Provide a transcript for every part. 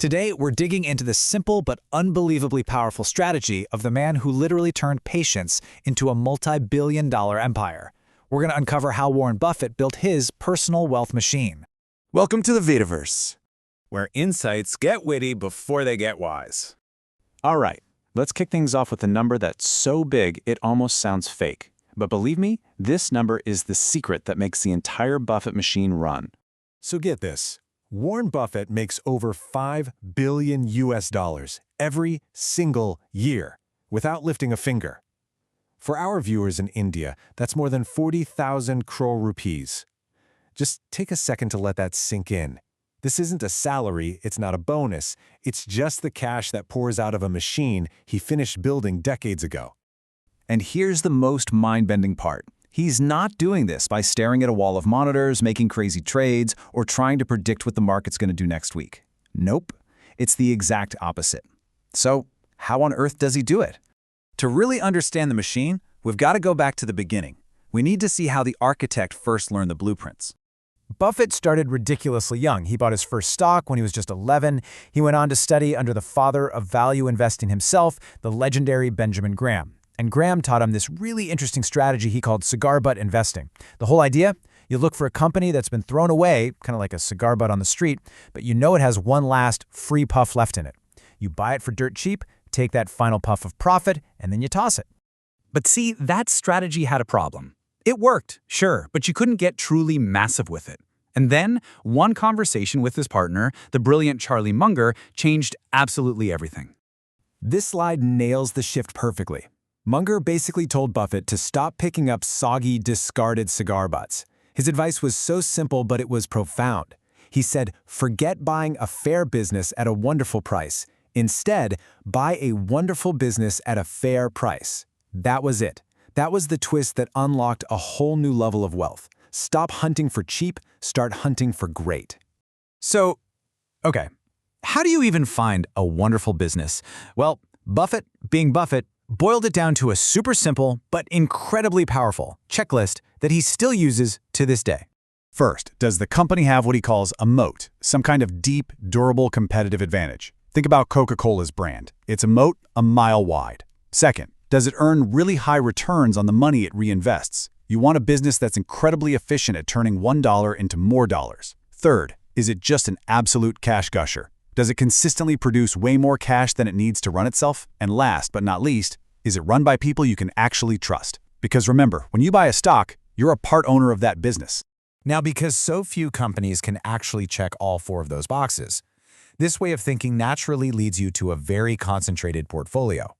Today, we're digging into the simple but unbelievably powerful strategy of the man who literally turned patience into a multi-billion-dollar empire. We're going to uncover how Warren Buffett built his personal wealth machine. Welcome to the Vitaverse, where insights get witty before they get wise. All right, let's kick things off with a number that's so big it almost sounds fake. But believe me, this number is the secret that makes the entire Buffett machine run. So get this. Warren Buffett makes over $5 billion every single year without lifting a finger. For our viewers in India, that's more than 40,000 crore rupees. Just take a second to let that sink in. This isn't a salary, it's not a bonus. It's just the cash that pours out of a machine he finished building decades ago. And here's the most mind-bending part. He's not doing this by staring at a wall of monitors, making crazy trades, or trying to predict what the market's going to do next week. Nope. It's the exact opposite. So, how on earth does he do it? To really understand the machine, we've got to go back to the beginning. We need to see how the architect first learned the blueprints. Buffett started ridiculously young. He bought his first stock when he was just 11. He went on to study under the father of value investing himself, the legendary Benjamin Graham. And Graham taught him this really interesting strategy he called cigar butt investing. The whole idea? You look for a company that's been thrown away, kind of like a cigar butt on the street, but you know it has one last free puff left in it. You buy it for dirt cheap, take that final puff of profit, and then you toss it. But see, that strategy had a problem. It worked, sure, but you couldn't get truly massive with it. And then, one conversation with his partner, the brilliant Charlie Munger, changed absolutely everything. This slide nails the shift perfectly. Munger basically told Buffett to stop picking up soggy, discarded cigar butts. His advice was so simple, but it was profound. He said, forget buying a fair business at a wonderful price. Instead, buy a wonderful business at a fair price. That was it. That was the twist that unlocked a whole new level of wealth. Stop hunting for cheap, start hunting for great. So, okay, how do you even find a wonderful business? Well, Buffett, being Buffett, boiled it down to a super simple but incredibly powerful checklist that he still uses to this day. First, does the company have what he calls a moat, some kind of deep, durable competitive advantage? Think about Coca-Cola's brand. It's a moat a mile wide. Second, does it earn really high returns on the money it reinvests? You want a business that's incredibly efficient at turning $1 into more dollars. Third, is it just an absolute cash gusher? Does it consistently produce way more cash than it needs to run itself? And last but not least, is it run by people you can actually trust? Because remember, when you buy a stock, you're a part owner of that business. Now, because so few companies can actually check all four of those boxes, this way of thinking naturally leads you to a very concentrated portfolio.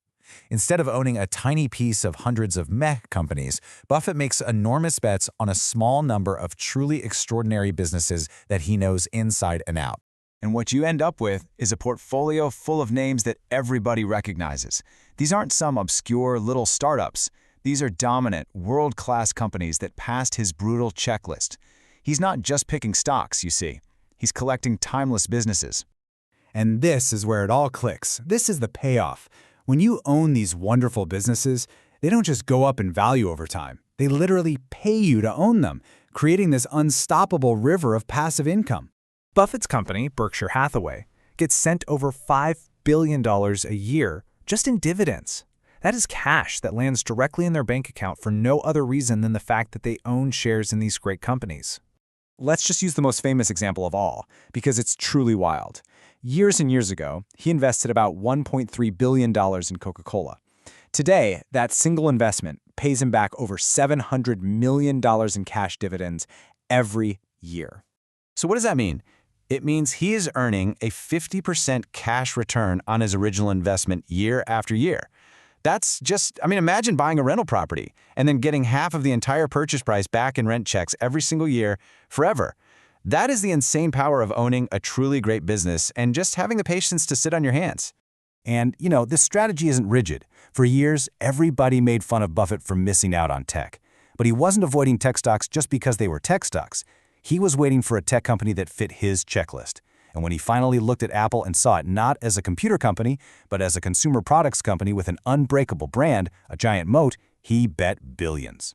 Instead of owning a tiny piece of hundreds of meh companies, Buffett makes enormous bets on a small number of truly extraordinary businesses that he knows inside and out. And what you end up with is a portfolio full of names that everybody recognizes. These aren't some obscure little startups. These are dominant, world-class companies that passed his brutal checklist. He's not just picking stocks, you see. He's collecting timeless businesses. And this is where it all clicks. This is the payoff. When you own these wonderful businesses, they don't just go up in value over time. They literally pay you to own them, creating this unstoppable river of passive income. Buffett's company, Berkshire Hathaway, gets sent over $5 billion a year just in dividends. That is cash that lands directly in their bank account for no other reason than the fact that they own shares in these great companies. Let's just use the most famous example of all, because it's truly wild. Years and years ago, he invested about $1.3 billion in Coca-Cola. Today, that single investment pays him back over $700 million in cash dividends every year. So what does that mean? It means he is earning a 50% cash return on his original investment year after year. That's just, imagine buying a rental property and then getting half of the entire purchase price back in rent checks every single year forever. That is the insane power of owning a truly great business and just having the patience to sit on your hands. And, this strategy isn't rigid. For years, everybody made fun of Buffett for missing out on tech. But he wasn't avoiding tech stocks just because they were tech stocks. He was waiting for a tech company that fit his checklist. And when he finally looked at Apple and saw it not as a computer company, but as a consumer products company with an unbreakable brand, a giant moat, he bet billions.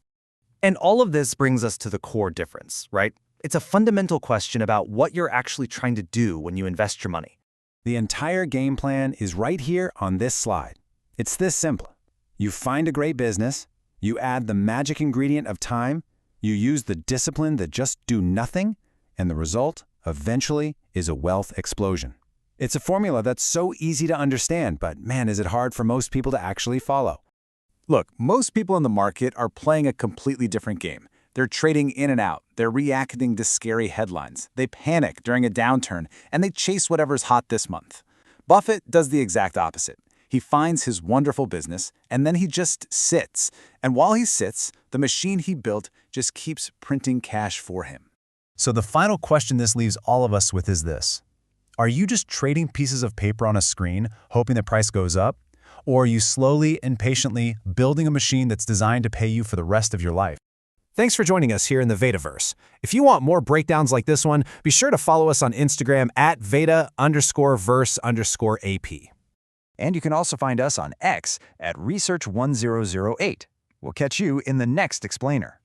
And all of this brings us to the core difference, right? It's a fundamental question about what you're actually trying to do when you invest your money. The entire game plan is right here on this slide. It's this simple. You find a great business, you add the magic ingredient of time, you use the discipline that just do nothing, and the result, eventually, is a wealth explosion. It's a formula that's so easy to understand, but man, is it hard for most people to actually follow. Look, most people in the market are playing a completely different game. They're trading in and out. They're reacting to scary headlines. They panic during a downturn, and they chase whatever's hot this month. Buffett does the exact opposite. He finds his wonderful business, and then he just sits. And while he sits, the machine he built just keeps printing cash for him. So the final question this leaves all of us with is this. Are you just trading pieces of paper on a screen, hoping the price goes up? Or are you slowly and patiently building a machine that's designed to pay you for the rest of your life? Thanks for joining us here in the Vetaverse. If you want more breakdowns like this one, be sure to follow us on Instagram at Veta_verse_AP. And you can also find us on X at Research1008. We'll catch you in the next explainer.